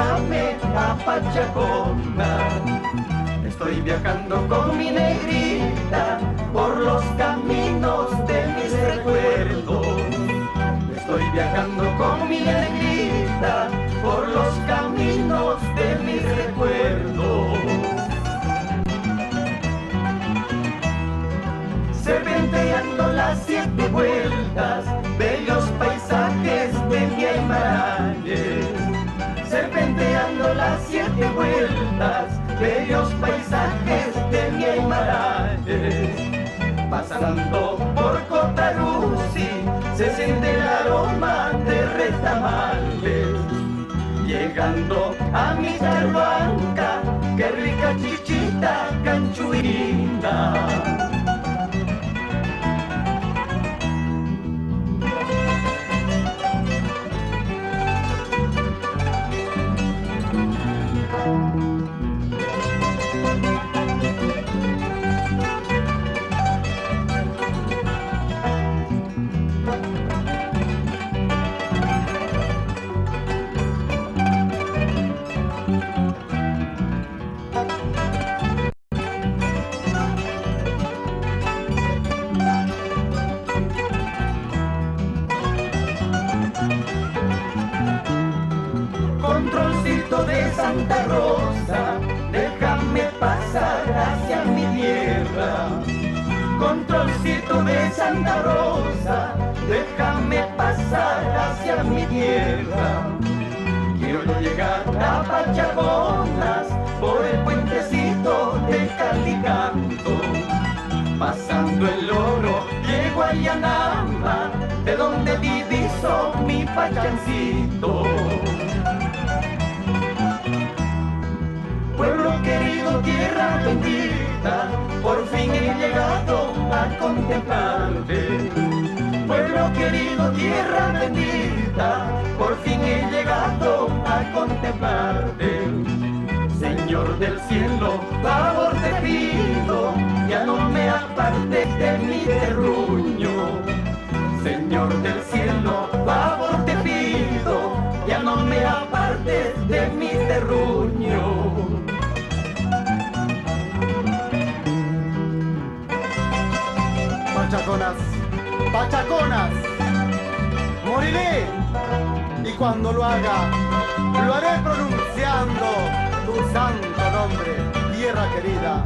llévame a Pachacona. Estoy viajando con mi negrita por los caminos de mis recuerdos. Estoy viajando con mi negrita por los caminos de mis recuerdos. Serpenteando las 7 vueltas, bellos paisajes de mi Aymarañez. Serpenteando las 7 vueltas, bellos paisajes de mi Aymarañez. Pasando por Cotaruzzi, se siente el aroma de retamales. Llegando a mi Tarhuanca, qué rica chichita canchuina. Controlcito de Santa Rosa, déjame pasar hacia mi tierra. Controlcito de Santa Rosa, déjame pasar hacia mi tierra. Quiero llegar a Pachaconas por el puentecito de Calicanto. Pasando el oro, llego a Yanamba, de donde diviso mi Pachancito. Pueblo querido, tierra bendita, por fin he llegado a contemplarte. Pueblo querido, tierra bendita, por fin he llegado a contemplarte. Señor del cielo, favor te pido, ya no me apartes de mi terruño. Señor del cielo, favor te pido, ya no me apartes de mi terruño. Pachaconas, Pachaconas, moriré, y cuando lo haga, lo haré pronunciando tu santo nombre, tierra querida.